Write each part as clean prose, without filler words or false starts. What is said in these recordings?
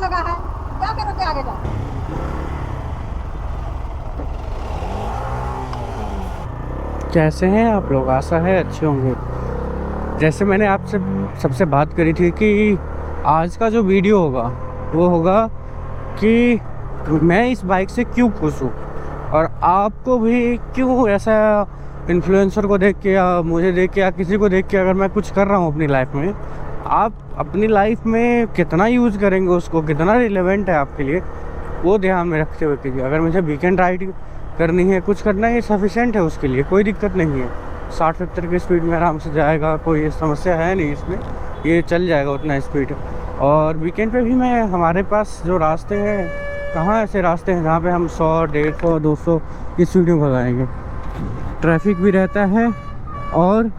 लगा है, क्या करोगे आगे जाके? कैसे हैं आप लोग? आशा है अच्छे होंगे। जैसे मैंने आपसे सबसे बात करी थी कि आज का जो वीडियो होगा वो होगा कि मैं इस बाइक से क्यों खुश हूँ और आपको भी क्यों ऐसा इन्फ्लुएंसर को देख के या मुझे देख के या किसी को देख के अगर मैं कुछ कर रहा हूँ अपनी लाइफ में, आप अपनी लाइफ में कितना यूज़ करेंगे उसको, कितना रिलेवेंट है आपके लिए, वो ध्यान में रखते हुए कीजिए। अगर मुझे वीकेंड राइड करनी है, कुछ करना है, ये सफिशेंट है उसके लिए, कोई दिक्कत नहीं है। 60-70 की स्पीड में आराम से जाएगा, कोई समस्या है नहीं इसमें, ये चल जाएगा उतना स्पीड। और वीकेंड पे भी मैं, हमारे पास जो रास्ते हैं, कहाँ ऐसे रास्ते हैं जहाँ पे हम 100, 150, 200 की स्पीड में भगाएंगे। ट्रैफिक भी रहता है और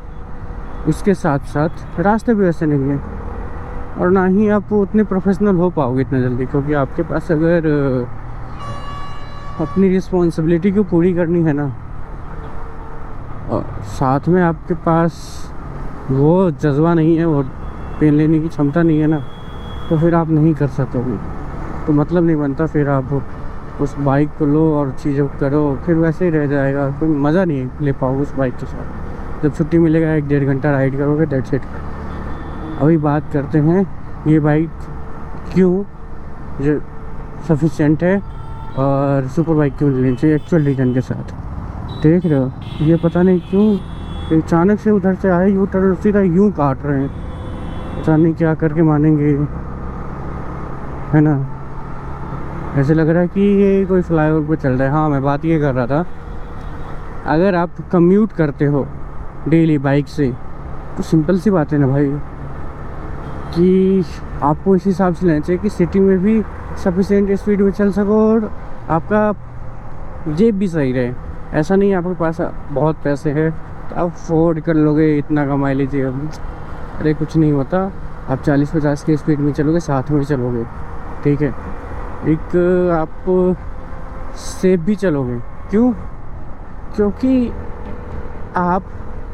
उसके साथ साथ रास्ते भी वैसे नहीं हैं, और ना ही आप उतने प्रोफेशनल हो पाओगे इतने जल्दी, क्योंकि आपके पास अगर अपनी रिस्पॉन्सिबिलिटी को पूरी करनी है ना, और साथ में आपके पास वो जज्बा नहीं है, वो पेन लेने की क्षमता नहीं है ना, तो फिर आप नहीं कर सकोगे। तो मतलब नहीं बनता फिर आप उस बाइक को लो और चीज़ों को करो, फिर वैसे ही रह जाएगा, कोई मज़ा नहीं ले पाओगे उस बाइक के साथ। जब छुट्टी मिलेगा 1-1.5 घंटा राइड करोगे, दैट्स इट। अभी बात करते हैं ये बाइक क्यों जो सफिशिएंट है और सुपर बाइक क्यों लेनी चाहिए एक्चुअल रीज़न के साथ। देख रहे हो, ये पता नहीं क्यों अचानक से उधर से आए, यू टर्न सीधा यूँ काट रहे हैं, पता नहीं क्या करके मानेंगे, है ना। ऐसे लग रहा है कि ये कोई फ्लाईओवर पे चल रहा है। हाँ, मैं बात ये कर रहा था, अगर आप कम्यूट करते हो डेली बाइक से, तो सिंपल सी बात है ना भाई, कि आपको इस हिसाब से लेना चाहिए कि सिटी में भी सफिशिएंट स्पीड में चल सको और आपका जेब भी सही रहे। ऐसा नहीं है आपके पास बहुत पैसे हैं तो आप अफोर्ड कर लोगे, इतना कमा लीजिए। अरे कुछ नहीं होता, आप 40-50 की स्पीड में चलोगे, साथ में चलोगे, ठीक है। एक आप सेफ भी चलोगे। क्यों? क्योंकि आप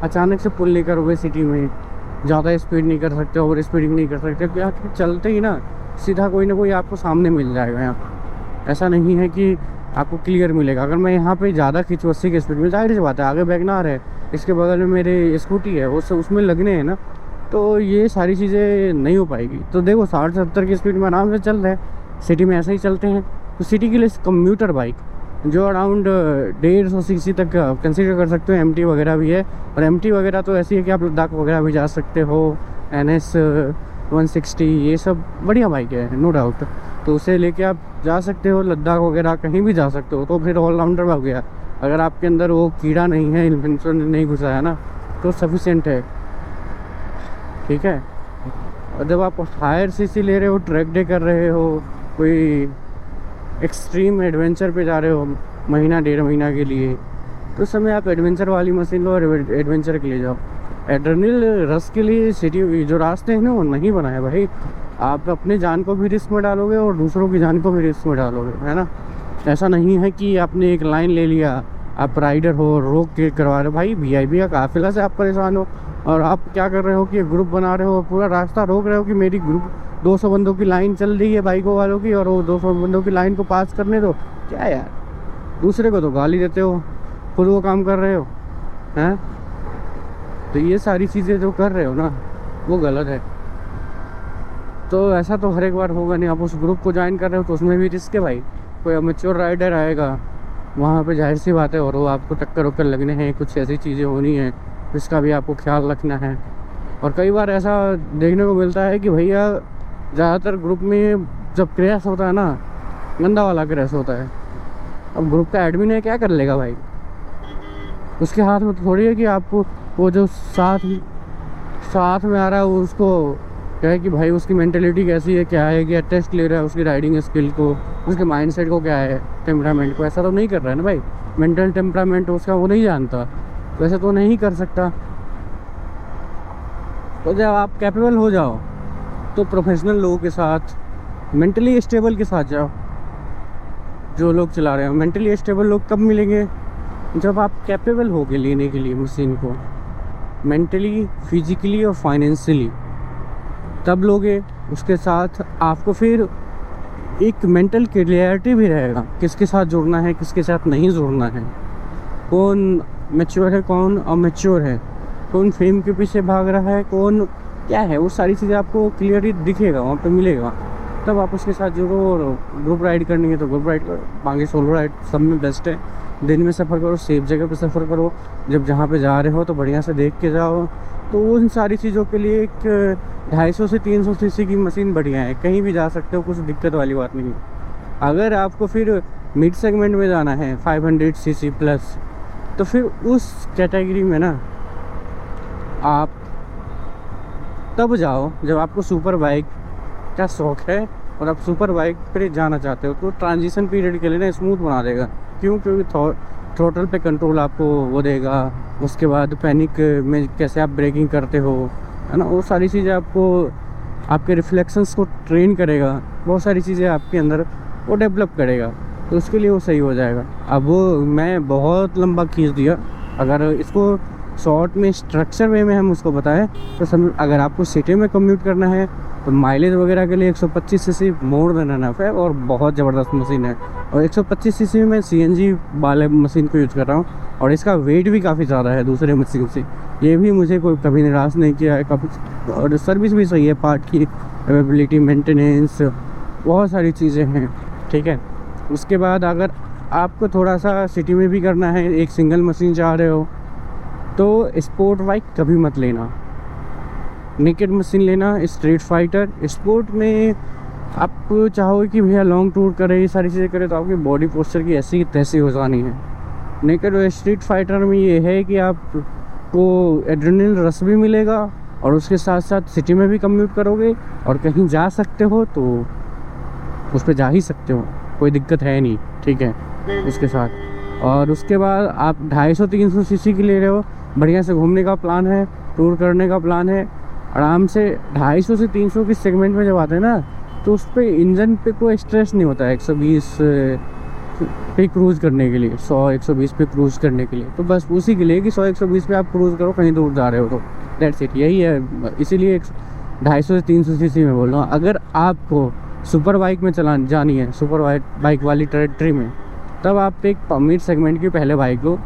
अचानक से पुल नहीं करोगे सिटी में, ज़्यादा स्पीड नहीं कर सकते, ओवर स्पीडिंग नहीं कर सकते, क्या चलते ही ना सीधा कोई ना कोई आपको सामने मिल जाएगा। यहाँ ऐसा नहीं है कि आपको क्लियर मिलेगा। अगर मैं यहाँ पे ज़्यादा खींचूँ 80 की स्पीड में, जाहिर सी बात है आगे वैगनआर है, इसके बगल में मेरे स्कूटी है, उसमें लगने हैं ना, तो ये सारी चीज़ें नहीं हो पाएगी। तो देखो 60-70 की स्पीड में आराम से चल रहे हैं, सिटी में ऐसे ही चलते हैं। तो सिटी के लिए कम्यूटर बाइक जो अराउंड 150 सीसी तक कंसीडर कर सकते हो, एमटी वगैरह भी है। और एमटी वगैरह तो ऐसी है कि आप लद्दाख वगैरह भी जा सकते हो, NS 160, ये सब बढ़िया बाइक है, नो डाउट। तो उसे लेके आप जा सकते हो लद्दाख वगैरह, कहीं भी जा सकते हो, तो फिर ऑलराउंडर हो गया। अगर आपके अंदर वो कीड़ा नहीं है, इन्फ्लुएंसर ने नहीं घुसा है ना, तो सफिशिएंट है, ठीक है। और जब आप हायर सीसी ले रहे हो, ट्रैक डे कर रहे हो, कोई एक्सट्रीम एडवेंचर पे जा रहे हो महीना 1.5 महीना के लिए, तो उस समय आप एडवेंचर वाली मशीन लो और एडवेंचर के लिए जाओ। एड्रेनल रश के लिए सिटी जो रास्ते हैं ना, वो नहीं बनाए भाई। आप अपने जान को भी रिस्क में डालोगे और दूसरों की जान को भी रिस्क में डालोगे, है ना। ऐसा नहीं है कि आपने एक लाइन ले लिया, आप राइडर हो, रोक के करवा रहे हो। भाई VIP का काफिला से आप परेशान हो और आप क्या कर रहे हो कि ग्रुप बना रहे हो, पूरा रास्ता रोक रहे हो कि मेरी ग्रुप 200 बंदों की लाइन चल रही है बाइकों वालों की, और वो 200 बंदों की लाइन को पास करने दो। क्या यार, दूसरे को तो गाली देते हो, खुद वो काम कर रहे हो, हैं। तो ये सारी चीज़ें जो कर रहे हो ना, वो गलत है। तो ऐसा तो हर एक बार होगा नहीं। आप उस ग्रुप को ज्वाइन कर रहे हो तो उसमें भी रिस्क है भाई। कोई अमेच्योर राइडर आएगा वहाँ पे, जाहिर सी बात है, और वो आपको टक्कर वक्कर लगने हैं, कुछ ऐसी चीज़ें होनी है, इसका भी आपको ख्याल रखना है। और कई बार ऐसा देखने को मिलता है कि भैया ज़्यादातर ग्रुप में जब क्रैश होता है ना, गंदा वाला क्रैश होता है, अब ग्रुप का एडमिन है, क्या कर लेगा भाई। उसके हाथ में तो थोड़ी है कि आपको वो जो साथ में आ रहा है उसको क्या है कि भाई उसकी मेंटेलिटी कैसी है, क्या है, कि टेस्ट ले रहा है उसकी राइडिंग स्किल को, उसके माइंडसेट को, क्या है, टेम्परामेंट को। ऐसा तो नहीं कर रहा है ना भाई, मेंटल टेम्परामेंट उसका वो नहीं जानता, तो ऐसे तो नहीं कर सकता। तो जब आप कैपेबल हो जाओ तो प्रोफेशनल लोगों के साथ, मेंटली स्टेबल के साथ जाओ। जो लोग चला रहे हैं मेंटली स्टेबल लोग कब मिलेंगे? जब आप कैपेबल होगे लेने के लिए मशीन को, मेंटली, फिजिकली और फाइनेंशियली, तब लोगे। उसके साथ आपको फिर एक मेंटल क्लियरिटी भी रहेगा, किसके साथ जुड़ना है, किसके साथ नहीं जुड़ना है, कौन मैच्योर है, कौन अमेच्योर है, कौन फेम के पीछे भाग रहा है, कौन क्या है, वो सारी चीज़ें आपको क्लियरली दिखेगा, वहाँ पे मिलेगा। तब आप उसके साथ जुड़ो। और ग्रुप राइड करनी है तो ग्रुप राइड करो, बाकी सोलो राइड सब में बेस्ट है। दिन में सफ़र करो, सेफ जगह पे सफ़र करो, जब जहाँ पे जा रहे हो तो बढ़िया से देख के जाओ। तो उन सारी चीज़ों के लिए एक 250 से 300 सीसी की मशीन बढ़िया है, कहीं भी जा सकते हो, कुछ दिक्कत वाली बात नहीं है। अगर आपको फिर मिड सेगमेंट में जाना है 500 सीसी प्लस, तो फिर उस कैटेगरी में ना आप तब जाओ जब आपको सुपर बाइक का शौक़ है और आप सुपर बाइक पर जाना चाहते हो। तो ट्रांजिशन पीरियड के लिए ना स्मूथ बना देगा। क्यों? क्योंकि थ्रोटल पे कंट्रोल आपको वो देगा, उसके बाद पैनिक में कैसे आप ब्रेकिंग करते हो, है ना, वो सारी चीज़ें आपको आपके रिफ्लेक्शंस को ट्रेन करेगा, बहुत सारी चीज़ें आपके अंदर वो डेवलप करेगा, तो उसके लिए वो सही हो जाएगा। अब वो मैं बहुत लंबा खींच दिया, अगर इसको शॉर्ट में स्ट्रक्चर वे में हम उसको बताएं तो अगर आपको सिटी में कम्यूट करना है तो माइलेज वगैरह के लिए 125 सीसी मोर देन एनफ है और बहुत ज़बरदस्त मशीन है। और 125 सीसी में मैं CNG वाले मशीन को यूज़ कर रहा हूँ और इसका वेट भी काफ़ी ज़्यादा है दूसरे मशीन से। ये भी मुझे कोई कभी निराश नहीं किया है, काफ़ी, और सर्विस भी सही है, पार्ट की अवेलेबिलिटी, मेंटेनेंस, बहुत सारी चीज़ें हैं, ठीक है। उसके बाद अगर आपको थोड़ा सा सिटी में भी करना है, एक सिंगल मशीन चाह रहे हो, तो स्पोर्ट बाइक कभी मत लेना, नेकेड मशीन लेना। स्ट्रीट फाइटर स्पोर्ट में आप चाहोगे कि भैया लॉन्ग टूर करें, ये सारी चीज़ें करें, तो आपकी बॉडी पोस्चर की ऐसी तैसी हो जानी है। नेकेड और स्ट्रीट फाइटर में ये है कि आपको एड्रेनलिन रश भी मिलेगा और उसके साथ साथ सिटी में भी कम्यूट करोगे और कहीं जा सकते हो तो उस पर जा ही सकते हो, कोई दिक्कत है नहीं, ठीक है, उसके साथ। और उसके बाद आप 250-300 सीसी की ले रहे हो, बढ़िया से घूमने का प्लान है, टूर करने का प्लान है, आराम से 250 से 300 की सेगमेंट में जब आते हैं ना, तो उस पर इंजन पे कोई स्ट्रेस नहीं होता है 120 पे क्रूज़ करने के लिए, 100-120 पे क्रूज़ करने के लिए। तो बस उसी के लिए कि 100-120 पे आप क्रूज़ करो, कहीं दूर जा रहे हो तो दैट्स इट, यही है। इसीलिए 250 से 300 सीसी में बोल रहा हूँ। अगर आपको सुपर बाइक में जानी है, सुपर बाइक वाली टेरिटरी में, तब आप एक मिड सेगमेंट की पहले बाइक लो,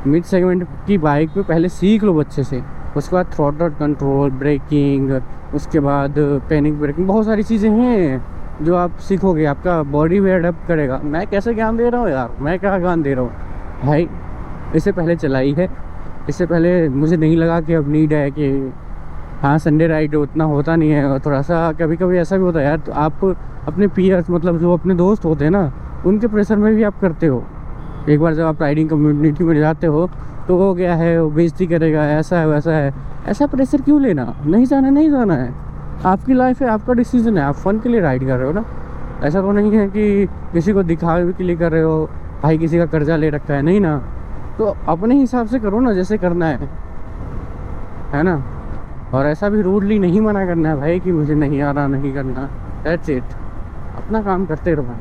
मिड सेगमेंट की बाइक पे पहले सीख लो अच्छे से। उसके बाद थ्रॉटल कंट्रोल, ब्रेकिंग, उसके बाद पैनिक ब्रेकिंग, बहुत सारी चीज़ें हैं जो आप सीखोगे, आपका बॉडी भी अडेप्ट करेगा। मैं कैसे ज्ञान दे रहा हूँ यार, मैं क्या ज्ञान दे रहा हूँ भाई, इससे पहले चलाई है, इससे पहले मुझे नहीं लगा कि अब नीड है कि हाँ संडे राइड उतना होता नहीं है, और थोड़ा सा कभी कभी ऐसा भी होता है यार। तो आप अपने पीयर्स, मतलब जो अपने दोस्त होते हैं ना, उनके प्रेशर में भी आप करते हो। एक बार जब आप राइडिंग कम्युनिटी में जाते हो तो वो क्या है, वो बेइज्जती करेगा, ऐसा है वैसा है, ऐसा प्रेशर क्यों लेना, नहीं जाना नहीं जाना है, आपकी लाइफ है, आपका डिसीजन है, आप फ़न के लिए राइड कर रहे हो ना। ऐसा तो नहीं है कि किसी को दिखावे के लिए कर रहे हो, भाई किसी का कर्जा ले रखा है, नहीं ना। तो अपने हिसाब से करो ना, जैसे करना है ना। और ऐसा भी रूडली नहीं मना करना है भाई कि मुझे नहीं आ रहा, नहीं करना, दैट्स इट, अपना काम करते रहो।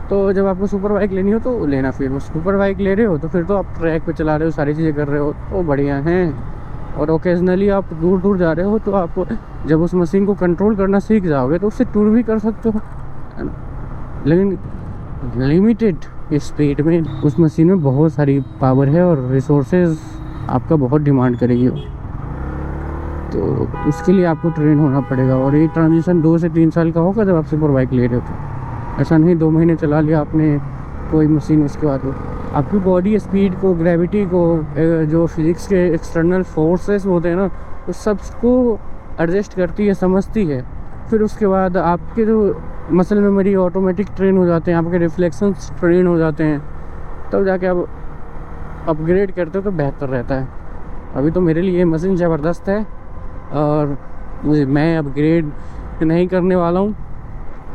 तो जब आपको सुपर बाइक लेनी हो तो लेना, फिर सुपर बाइक ले रहे हो तो फिर तो आप ट्रैक पे चला रहे हो, सारी चीज़ें कर रहे हो तो बढ़िया हैं। और ओकेजनली आप दूर दूर जा रहे हो तो आप जब उस मशीन को कंट्रोल करना सीख जाओगे तो उससे टूर भी कर सकते हो, है ना। लेकिन लिमिटेड स्पीड में उस मशीन में बहुत सारी पावर है और रिसोर्सेज आपका बहुत डिमांड करेगी वो, तो उसके लिए आपको ट्रेन होना पड़ेगा। और ये ट्रांजिशन 2 से 3 साल का होगा जब आप सुपर बाइक ले रहे हो, तो ऐसा नहीं 2 महीने चला लिया आपने कोई मशीन, उसके बाद आपकी बॉडी स्पीड को, ग्रेविटी को, जो फिज़िक्स के एक्सटर्नल फोर्सेस होते हैं ना, तो सबको एडजस्ट करती है, समझती है। फिर उसके बाद आपके जो मसल मेमोरी ऑटोमेटिक ट्रेन हो जाते हैं, आपके रिफ्लेक्शंस ट्रेन हो जाते हैं, तब जाके आप अपग्रेड करते हो तो बेहतर रहता है। अभी तो मेरे लिए ये मशीन ज़बरदस्त है और मैं अपग्रेड नहीं करने वाला हूँ।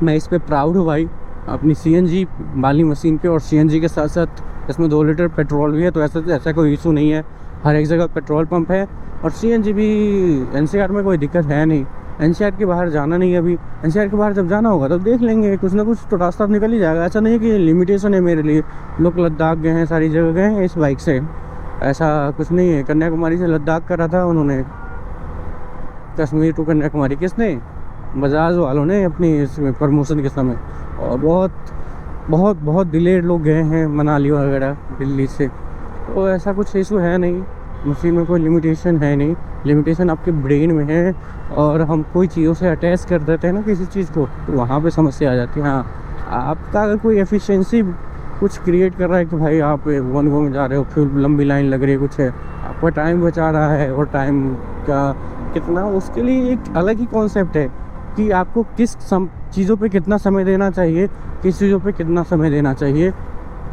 मैं इस पे प्राउड हूँ भाई, अपनी CNG वाली मशीन पे। और CNG के साथ साथ इसमें 2 लीटर पेट्रोल भी है, तो ऐसा कोई इशू नहीं है, हर एक जगह पेट्रोल पंप है। और CNG भी NCR में कोई दिक्कत है नहीं, NCR के बाहर जाना नहीं है अभी। NCR के बाहर जब जाना होगा तो देख लेंगे, कुछ ना कुछ तो रास्ता निकल ही जाएगा। ऐसा नहीं है कि लिमिटेशन है मेरे लिए, लोग लद्दाख गए हैं, सारी जगह गए हैं इस बाइक से, ऐसा कुछ नहीं है। कन्याकुमारी से लद्दाख करा था उन्होंने, कश्मीर टू कन्याकुमारी, किसने? बजाज वालों ने अपनी इसमें प्रमोशन के समय, और बहुत बहुत बहुत डिलेड लोग गए हैं मनाली वगैरह दिल्ली से। तो ऐसा कुछ इशू है नहीं, मशीन में कोई लिमिटेशन है नहीं, लिमिटेशन आपके ब्रेन में है। और हम कोई चीज़ों से अटैच कर देते हैं ना किसी चीज़ को, तो वहाँ पे समस्या आ जाती है। हाँ, आपका अगर कोई एफिशिएंसी कुछ क्रिएट कर रहा है कि भाई आप वन गो में जा रहे हो, फिर लंबी लाइन लग रही है, कुछ है, आपका टाइम बचा रहा है, और टाइम का कितना, उसके लिए एक अलग ही कॉन्सेप्ट है कि आपको किस चीज़ों पे कितना समय देना चाहिए, किस चीज़ों पे कितना समय देना चाहिए,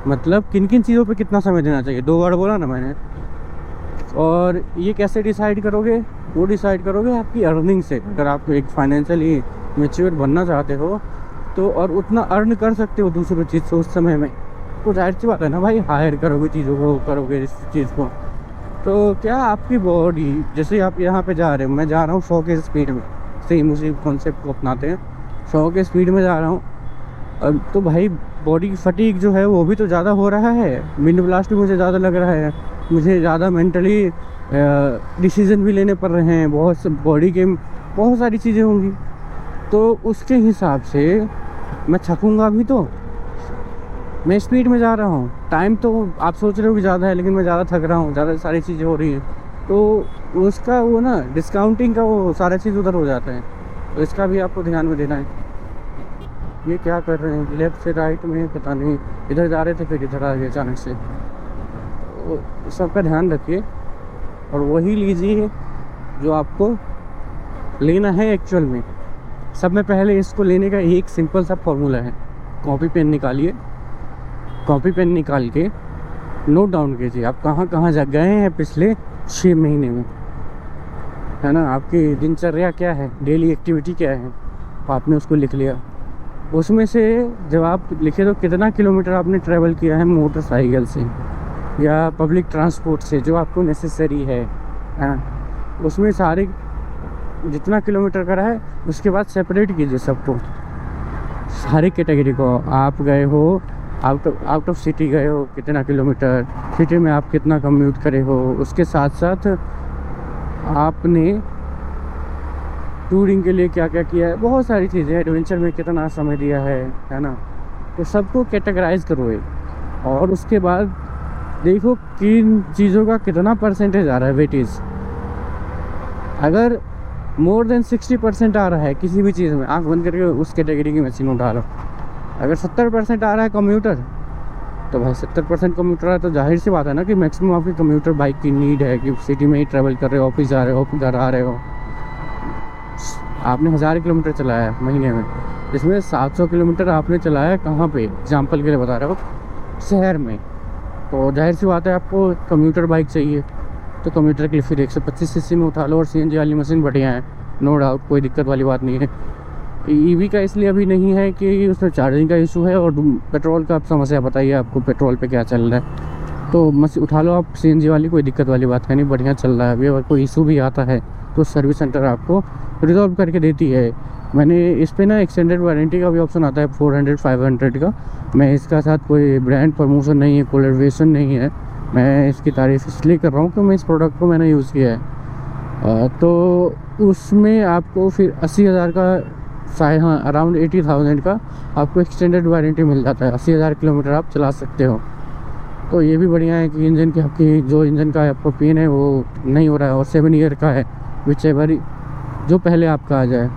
मतलब किन किन चीज़ों पे कितना समय देना चाहिए। 2 वर्ड बोला ना मैंने। और ये कैसे डिसाइड करोगे? वो डिसाइड करोगे आपकी अर्निंग से। अगर आप एक फाइनेंशियली मैच्योर बनना चाहते हो तो, और उतना अर्न कर सकते हो दूसरी चीज़ से उस समय में, तो जाहिर सी बात है ना भाई, हायर करोगे चीज़ों को, करोगे इस चीज़ को। तो क्या आपकी बॉडी, जैसे आप यहाँ पे जा रहे हो, मैं जा रहा हूँ 100 के स्पीड में, सेम उसी कॉन्सेप्ट को अपनाते हैं, 100 के स्पीड में जा रहा हूँ, तो भाई बॉडी की फटीग जो है वो भी तो ज़्यादा हो रहा है, विंड ब्लास्ट भी मुझे ज़्यादा लग रहा है, मुझे ज़्यादा मेंटली डिसीजन भी लेने पड़ रहे हैं, बहुत से बॉडी के बहुत सारी चीज़ें होंगी। तो उसके हिसाब से मैं थकूँगा भी, तो मैं स्पीड में जा रहा हूँ, टाइम तो आप सोच रहे हो कि ज़्यादा है, लेकिन मैं ज़्यादा थक रहा हूँ, ज़्यादा सारी चीज़ें हो रही हैं, तो उसका वो ना डिस्काउंटिंग का वो सारा चीज़ उधर हो जाता है। तो इसका भी आपको ध्यान में देना है। ये क्या कर रहे हैं, लेफ्ट से राइट में पता नहीं, इधर जा रहे थे फिर इधर आ गए अचानक से। तो सबका ध्यान रखिए और वही लीजिए जो आपको लेना है एक्चुअल में। सब में पहले इसको लेने का एक सिंपल सा फॉर्मूला है, कॉपी पेन निकालिए, कॉपी पेन निकाल के नोट डाउन कीजिए आप कहाँ कहाँ जा गए हैं पिछले 6 महीने में, है ना। आपकी दिनचर्या क्या है, डेली एक्टिविटी क्या है, आपने उसको लिख लिया। उसमें से जब आप लिखे तो कितना किलोमीटर आपने ट्रैवल किया है मोटरसाइकिल से या पब्लिक ट्रांसपोर्ट से, जो आपको नेसेसरी है, उसमें सारे जितना किलोमीटर करा है, उसके बाद सेपरेट कीजिए सबको, सारी कैटेगरी को। आप गए हो आउट ऑफ सिटी गए हो कितना किलोमीटर, सिटी में आप कितना कम्यूट करे हो, उसके साथ साथ आपने टूरिंग के लिए क्या क्या किया है, बहुत सारी चीज़ें, एडवेंचर में कितना समय दिया है ना। तो सबको कैटेगराइज करो और उसके बाद देखो किन चीज़ों का कितना परसेंटेज आ रहा है वेटेज। अगर मोर देन 60% आ रहा है किसी भी चीज़ में, आंख बंद करके उस कैटेगरी की मशीन उठा लो। अगर 70% आ रहा है कम्यूटर, तो भाई 70% कम्यूटर है, तो जाहिर सी बात है ना कि मैक्सिमम आपकी कम्यूटर बाइक की नीड है कि सिटी में ही ट्रैवल कर रहे हो, ऑफिस जा रहे हो, घर आ रहे हो। आपने 1000 किलोमीटर चलाया है महीने में, इसमें 700 किलोमीटर आपने चलाया कहाँ पे, एग्जाम्पल के लिए बता रहे हो, शहर में। तो जाहिर सी बात है आपको कम्यूटर बाइक चाहिए, तो कम्यूटर के लिए फिर 125 सीसी में उठा लो, और CNG वाली मशीन बढ़िया है, नो डाउट, कोई दिक्कत वाली बात नहीं है। EV का इसलिए अभी नहीं है कि उसमें चार्जिंग का इशू है, और पेट्रोल का आप समस्या बताइए आपको पेट्रोल पे क्या चल रहा है, तो मशीन उठा लो आप CNG वाली, कोई दिक्कत वाली बात है नहीं, बढ़िया चल रहा है अभी। और कोई इशू भी आता है तो सर्विस सेंटर आपको रिजॉल्व करके देती है। मैंने इस पे ना एक्सटेंडेड वारंटी का भी ऑप्शन आता है 400-500 का। मैं इसका साथ कोई ब्रांड प्रमोशन नहीं है, कोलैबोरेशन नहीं है, मैं इसकी तारीफ़ इसलिए कर रहा हूँ कि मैं इस प्रोडक्ट को मैंने यूज़ किया है। तो उसमें आपको फिर 80,000 का हाँ अराउंड 80,000 का आपको एक्सटेंडेड वारंटी मिल जाता है, 80,000 किलोमीटर आप चला सकते हो। तो ये भी बढ़िया है कि इंजन की आपकी जो इंजन का आपको पेन है वो नहीं हो रहा है, और 7 ईयर का है, विच एवर जो पहले आपका आ जाए,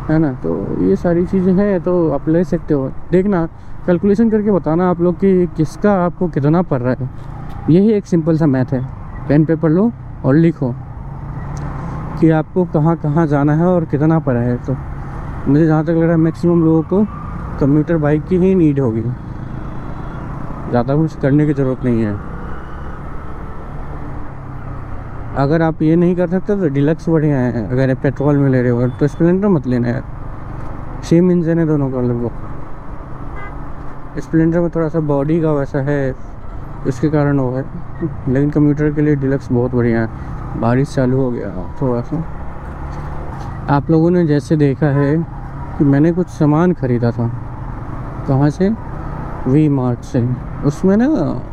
है ना। तो ये सारी चीज़ें हैं, तो आप ले सकते हो। देखना कैलकुलेशन करके बताना आप लोग कि किसका आपको कितना पड़ रहा है। यही एक सिंपल सा मैथ है, पेन पेपर लो और लिखो कि आपको कहाँ कहाँ जाना है और कितना पड़ा है। तो मुझे जहाँ तक लग रहा है मैक्सिमम लोगों को कम्यूटर बाइक की ही नीड होगी, ज़्यादा कुछ करने की ज़रूरत नहीं है। अगर आप ये नहीं कर सकते तो डिलक्स बढ़िया है, अगर पेट्रोल में ले रहे हो तो स्प्लेंडर मत लेना यार, सेम इंजन है दोनों का लगभग। स्प्लेंडर में थोड़ा सा बॉडी का वैसा है, इसके कारण वो है, लेकिन कम्यूटर के लिए डिलक्स बहुत बढ़िया है। बारिश चालू हो गया थोड़ा सा। आप लोगों ने जैसे देखा है कि मैंने कुछ सामान ख़रीदा था, कहाँ से, V-Mart से। उसमें ना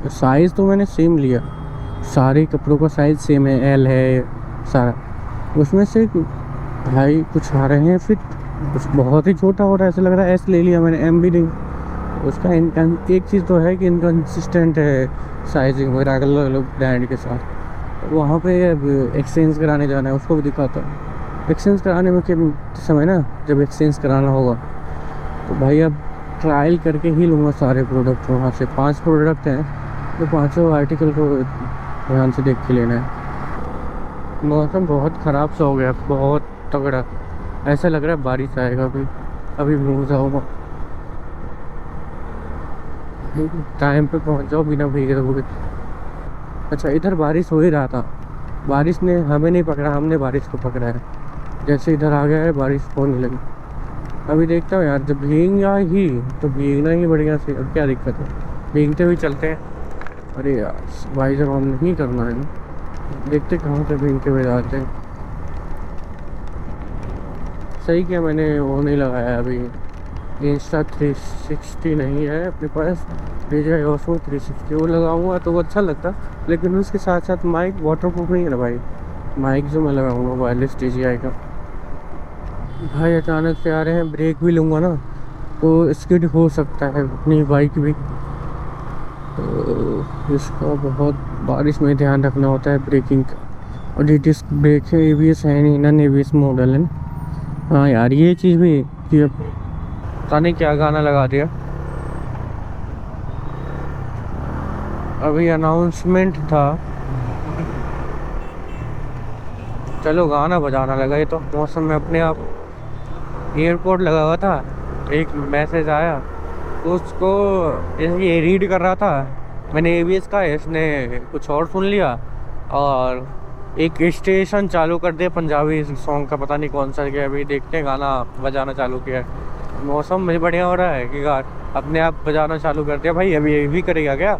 साइज़ तो मैंने सेम लिया, सारे कपड़ों का साइज़ सेम है, L है सारा। उसमें से भाई कुछ आ रहे हैं फिट, कुछ बहुत ही छोटा हो रहा है, ऐसा लग रहा है एस ले लिया मैंने, एम भी नहीं। उसका एक चीज़ तो है कि इनकन्सिस्टेंट है साइजिंग वगैरह अलग अलग ब्रांड के साथ। वहाँ पे एक्सचेंज कराने जाना है, उसको भी दिखाता है। एक्सचेंज कराने में के समय ना, जब एक्सचेंज कराना होगा तो भाई अब ट्रायल करके ही लूँगा सारे प्रोडक्ट वहाँ से। 5 प्रोडक्ट हैं तो 5 आर्टिकल को ध्यान से देख के लेना है। मौसम बहुत ख़राब सा हो गया, बहुत तगड़ा, ऐसा लग रहा है बारिश आएगा। अभी भूल जाऊँगा, टाइम पे पहुंच जाओ बिना भीगे रहोगे। अच्छा, इधर बारिश हो ही रहा था, बारिश ने हमें नहीं पकड़ा, हमने बारिश को पकड़ा है। जैसे इधर आ गया है बारिश होने लगी। अभी देखता हूँ यार, जब भीगना ही तो भीगना ही बढ़िया से। अब क्या दिक्कत है, भीगते हुए चलते हैं। अरे यार वाइजर ऑन नहीं करना है ना, देखते कहाँ से भीगते हुए जाते हैं। सही क्या, मैंने वो नहीं लगाया अभी, इंस्टा 360 नहीं है अपने पास, DJI Osmo 360 वो लगाऊंगा तो वो अच्छा लगता। लेकिन उसके साथ साथ माइक वाटरप्रूफ नहीं है ना भाई, माइक जो मैं लगाऊंगा वायरलेस DJI का। भाई अचानक से आ रहे हैं, ब्रेक भी लूँगा ना तो स्किड हो सकता है अपनी बाइक भी, तो इसका बहुत बारिश में ध्यान रखना होता है ब्रेकिंग का। और डिस्क ब्रेक है, ABS है नहीं, नॉन ABS मॉडल है। हाँ यार ये चीज़ भी कि अब पता नहीं क्या गाना लगा दिया। अभी अनाउंसमेंट था, चलो गाना बजाना लगा। ये तो मौसम में अपने आप एयरपोर्ट लगा हुआ था, एक मैसेज आया तो उसको ये रीड कर रहा था, मैंने ABS का, इसने कुछ और सुन लिया और एक स्टेशन चालू कर दिया पंजाबी सॉन्ग का, पता नहीं कौन सा क्या। अभी देखते हैं, गाना बजाना चालू किया है। मौसम में बढ़िया हो रहा है कि अपने आप बजाना चालू कर दिया। भाई अभी ये भी करेगा क्या,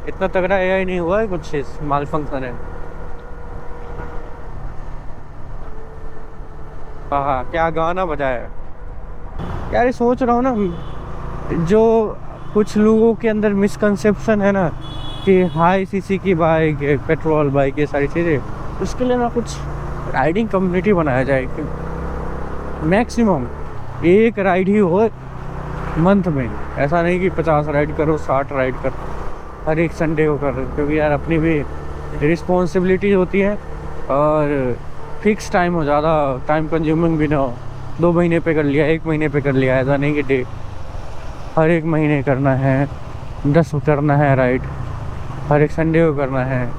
इतना तगड़ा AI नहीं हुआ है, कुछ माल फंक्शन है। हाँ क्या गाना बजाया यार। ये सोच रहा हूँ ना, जो कुछ लोगों के अंदर मिसकंसेप्शन है ना कि हाई CC की बाइक, पेट्रोल बाइक, ये सारी चीज़ें, उसके लिए ना कुछ राइडिंग कम्युनिटी बनाया जाए कि मैक्सिमम एक राइड ही हो मंथ में। ऐसा नहीं कि 50 राइड करो, 60 राइड करो हर एक संडे को करो, क्योंकि यार अपनी भी रिस्पॉन्सिबिलिटी होती है और फिक्स टाइम हो, ज़्यादा टाइम कंज्यूमिंग भी ना हो। 2 महीने पे कर लिया, 1 महीने पे कर लिया, ऐसा नहीं कि हर एक महीने करना है, 10 करना है राइड, हर एक संडे को करना है।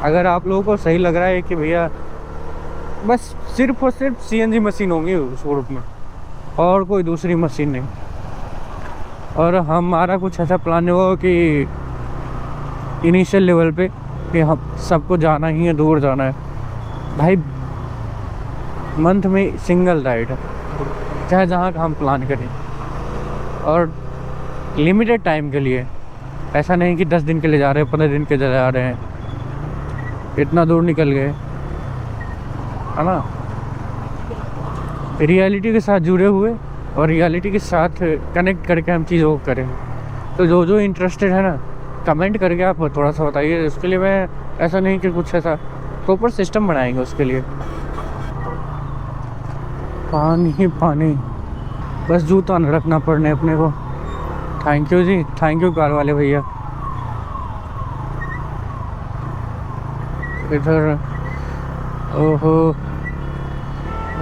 अगर आप लोगों को सही लग रहा है कि भैया बस सिर्फ और सिर्फ CNG मशीन होंगी उस ग्रुप में और कोई दूसरी मशीन नहीं, और हमारा कुछ ऐसा प्लान होगा कि इनिशियल लेवल पे कि हम सबको जाना ही है, दूर जाना है भाई, मंथ में सिंगल राइड है, चाहे जहाँ का हम प्लान करें, और लिमिटेड टाइम के लिए। ऐसा नहीं कि 10 दिन के लिए जा रहे हैं, 15 दिन के लिए जा रहे हैं, इतना दूर निकल गए, है ना। रियलिटी के साथ जुड़े हुए और रियलिटी के साथ कनेक्ट करके हम चीज़ों को करें। तो जो इंटरेस्टेड है ना, कमेंट करके आप थोड़ा सा बताइए। उसके लिए मैं ऐसा नहीं कि कुछ ऐसा प्रॉपर सिस्टम बनाएंगे उसके लिए। पानी ही पानी, बस जूता न रखना पड़ने अपने को। थैंक यू जी, थैंक यू कार वाले भैया। इधर ओहो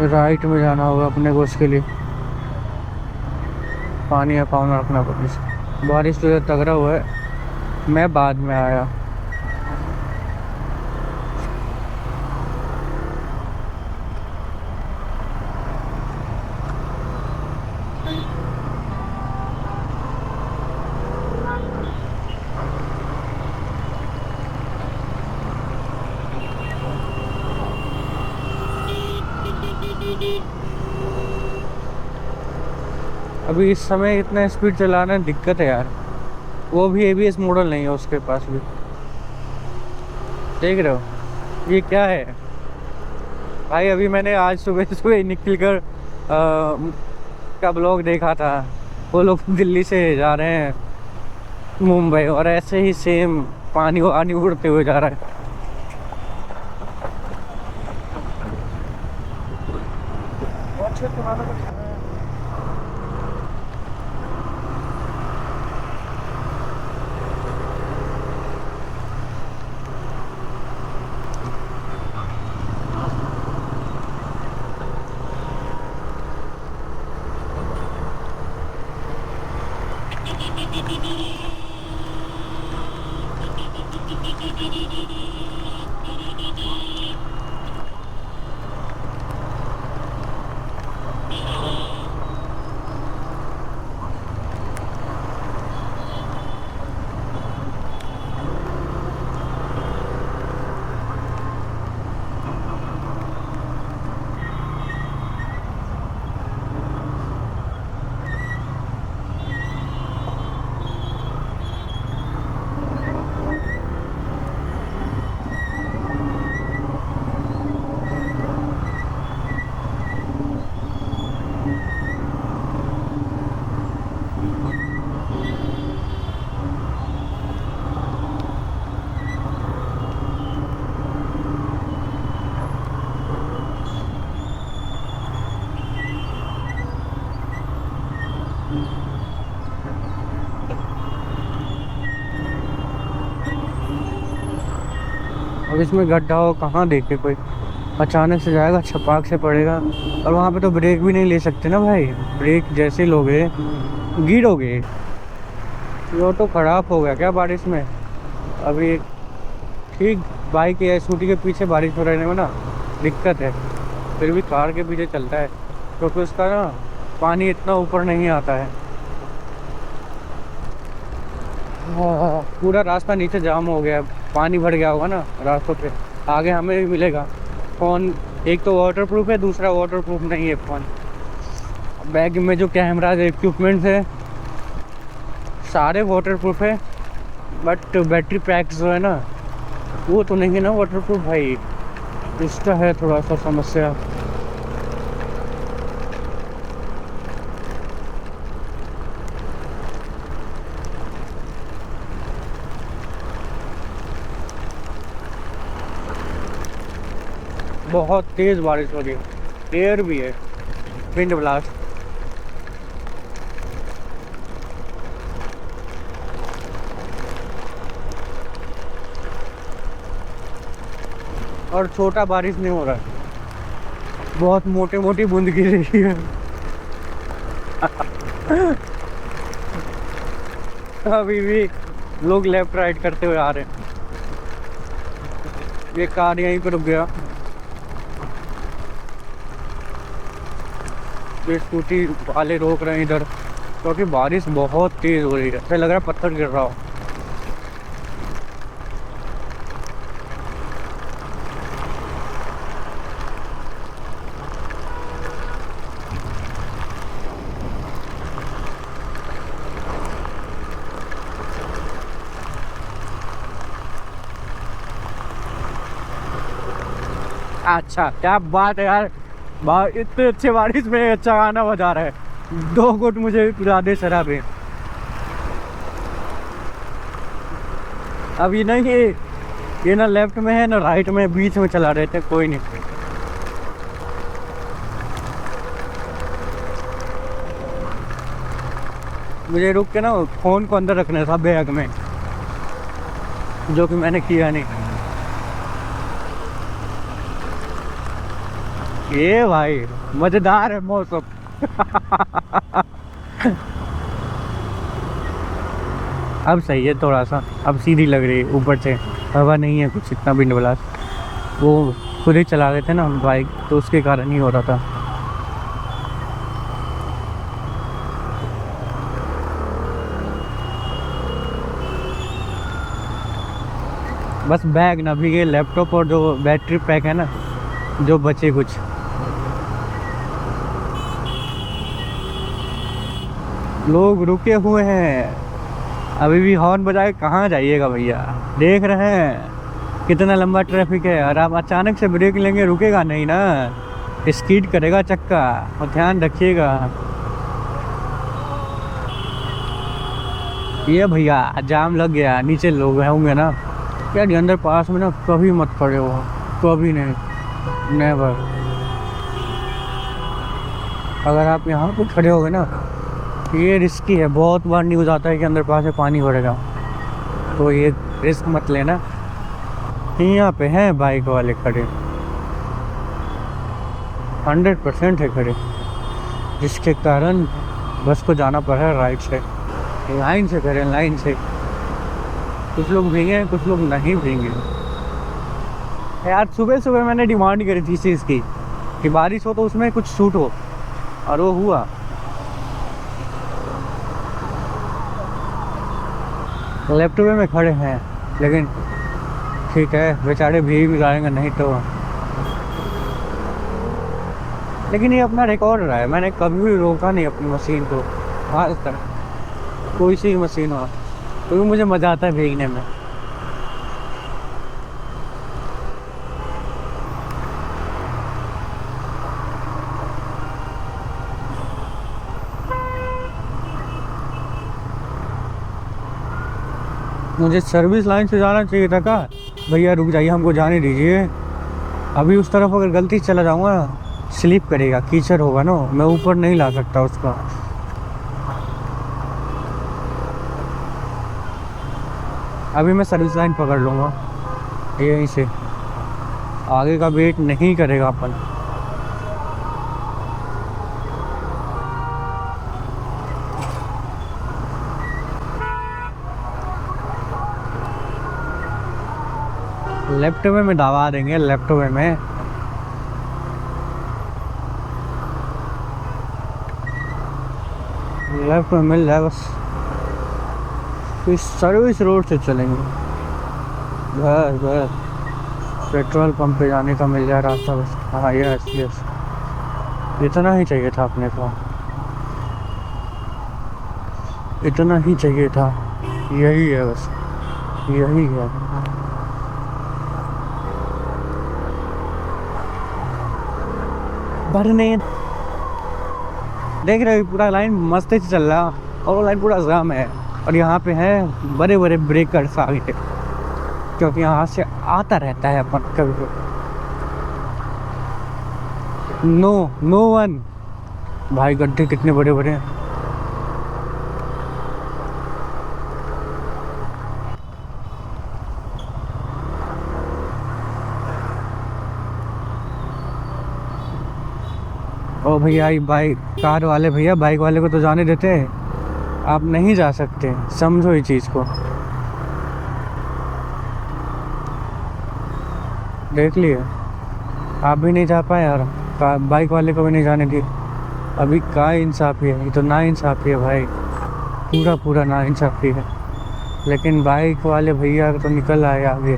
राइट में जाना होगा अपने को, उसके लिए पानी या पाउन रखना पड़ेगा। बारिश तो इधर तगड़ा हुआ है, मैं बाद में आया। अभी इस समय इतना स्पीड चलाना दिक्कत है यार, वो भी ABS मॉडल नहीं है उसके पास भी। देख रहे हो ये क्या है भाई। अभी मैंने आज सुबह सुबह निकल कर का ब्लॉग देखा था, वो लोग दिल्ली से जा रहे हैं मुंबई, और ऐसे ही सेम पानी वानी उड़ते हुए जा रहा है। अब इसमें गड्ढा हो कहाँ देखे कोई, अचानक से जाएगा छपाक से पड़ेगा। और वहाँ पे तो ब्रेक भी नहीं ले सकते ना भाई, ब्रेक जैसे लोगे गिरोगे। ये ऑटो ख़राब हो गया क्या बारिश में? अभी ठीक बाइक या स्कूटी के पीछे बारिश में रहने में ना दिक्कत है, फिर भी कार के पीछे चलता है क्योंकि उसका ना पानी इतना ऊपर नहीं आता है। पूरा रास्ता नीचे जाम हो गया, पानी भर गया होगा ना रास्तों पे। आगे हमें भी मिलेगा फ़ोन, एक तो वाटर प्रूफ है, दूसरा वाटर प्रूफ नहीं है फ़ोन। बैग में जो कैमरा इक्विपमेंट्स है सारे वाटर प्रूफ है, बट बैटरी पैक जो है ना वो तो नहीं है ना वाटर प्रूफ भाई, इसका है थोड़ा सा समस्या। बहुत तेज़ बारिश हो रही है, एयर भी है, विंड ब्लास्ट। और छोटा बारिश नहीं हो रहा है, बहुत मोटे मोटी बूंद गिर रही है। अभी भी लोग लेफ्ट राइट करते हुए आ रहे हैं। ये कार यहीं पर रुक गया, ये स्कूटी वाले रोक रहे हैं इधर क्योंकि बारिश बहुत तेज़ हो रही है, ऐसा लग रहा है पत्थर गिर रहा हो। अच्छा क्या बात है यार, इतने अच्छे बारिश में अच्छा गाना बजा रहा है। 2 घुट मुझे भी पिला दे शराबे। अब ये नहीं, ये ना लेफ्ट में है ना राइट में, बीच में चला रहे थे। कोई नहीं, मुझे रुक के ना फ़ोन को अंदर रखना था बैग में, जो कि मैंने किया नहीं। ये भाई मज़ेदार है मौसम। अब सही है थोड़ा सा, अब सीधी लग रही है, ऊपर से हवा नहीं है कुछ इतना विंड ब्लास्ट। वो खुद ही चला रहे थे ना बाइक, तो उसके कारण ही हो रहा था। बस बैग ना भीगे, लैपटॉप और जो बैटरी पैक है ना जो बचे कुछ। लोग रुके हुए हैं, अभी भी हॉर्न बजा के कहाँ जाइएगा भैया, देख रहे हैं कितना लंबा ट्रैफिक है। और आप अचानक से ब्रेक लेंगे, रुकेगा नहीं ना, स्कीड करेगा चक्का, और ध्यान रखिएगा। ये भैया जाम लग गया, नीचे लोग होंगे ना यार, अंदर पास में ना कभी मत खड़े हो, कभी नहीं, नेवर। अगर आप यहाँ पे खड़े हो गए ना, ये रिस्की है। बहुत बार न्यूज़ आता है कि अंदर पास में पानी भरेगा, तो ये रिस्क मत लेना। यहाँ पे हैं बाइक वाले खड़े, 100% है खड़े, जिसके कारण बस को जाना पड़ रहा है राइट से। लाइन से करें, लाइन से। कुछ लोग भीगे, कुछ लोग नहीं भीगे। यार सुबह सुबह मैंने डिमांड करी थी इस चीज़ की कि बारिश हो तो उसमें कुछ शूट हो, और वो हुआ। लैपटॉप में खड़े हैं, लेकिन ठीक है, बेचारे भीग जाएंगे नहीं तो। लेकिन ये अपना रिकॉर्ड रहा है, मैंने कभी भी रोका नहीं अपनी मशीन को आज तक, कोई सी मशीन हो, क्योंकि मुझे मज़ा आता है भीगने में। मुझे सर्विस लाइन से जाना चाहिए था का, भैया रुक जाइए, हमको जाने दीजिए। अभी उस तरफ अगर गलती से चला जाऊँगा, स्लिप करेगा, कीचड़ होगा ना, मैं ऊपर नहीं ला सकता उसका। अभी मैं सर्विस लाइन पकड़ लूँगा यहीं से, आगे का वेट नहीं करेगा अपन। लेफ्ट में दबा देंगे, लेफ्ट में लेफ्ट में मिल जाए बस। इस सर्विस रोड से चलेंगे, बस बस पेट्रोल पंप पे जाने का मिल जाए रास्ता बस। हाँ यस यस, इतना ही चाहिए था अपने को, इतना ही चाहिए था, यही है बस, यही है। भरने देख रहे हो, पूरा लाइन मस्त से चल रहा, और वो लाइन पूरा जाम है, और यहाँ पे है बड़े बड़े ब्रेकर्स आगे, क्योंकि यहाँ से आता रहता है अपन कभी कभी। नो नो वन, भाई गड्ढे कितने बड़े बड़े हैं। ओ भैया, बाइक कार वाले भैया, बाइक वाले को तो जाने देते हैं, आप नहीं जा सकते, समझो इस चीज़ को। देख लिए, आप भी नहीं जा पाए और बाइक वाले को भी नहीं जाने दिए। अभी का इंसाफ़ी है, ये तो ना इंसाफ़ी है भाई, पूरा पूरा ना इंसाफ़ी है। लेकिन बाइक वाले भैया तो निकल आए आगे।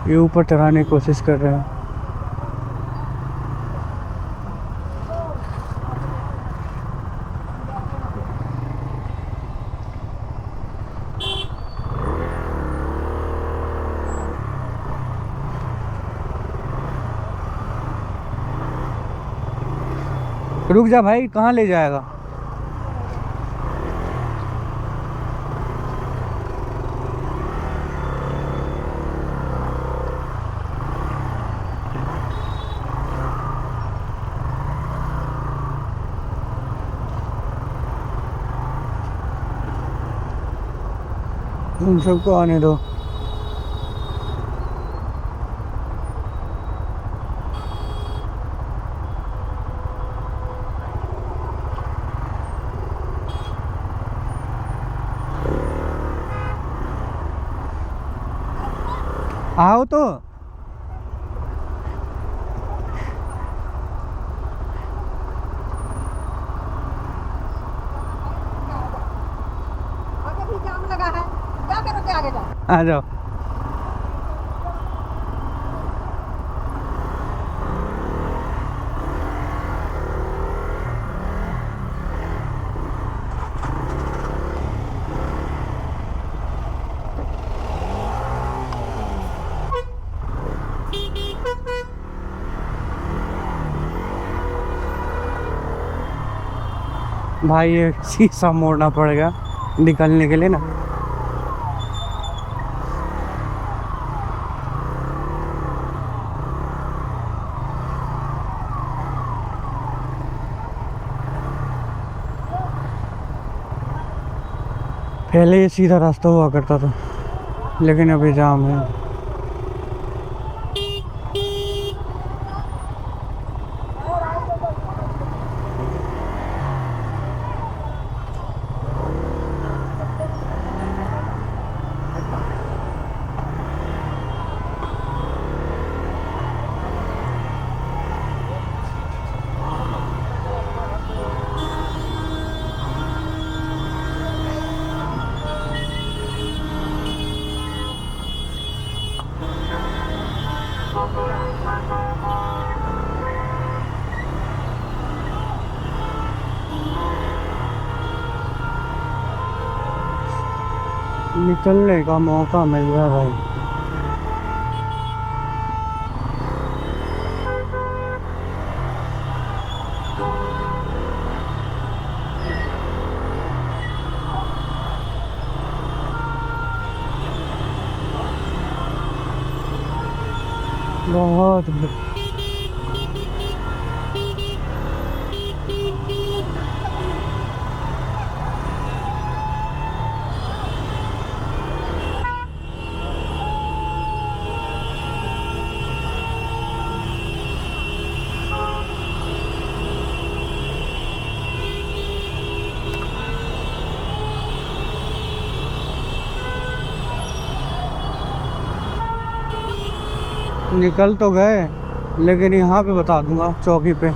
ये ऊपर चढ़ाने की कोशिश कर रहे हैं। रुक जा भाई, कहाँ ले जाएगा? उन सबको आने दो। आओ तो। आगे भी जाम लगा है, क्या करोगे आगे जाओ। आ जाओ। भाई ये शीशा मोड़ना पड़ेगा निकलने के लिए ना। पहले ये सीधा रास्ता हुआ करता था, लेकिन अभी जाम है। निकलने का मौका मिल रहा है भाई। बहुत निकल तो गए, लेकिन यहाँ पे बता दूंगा चौकी पे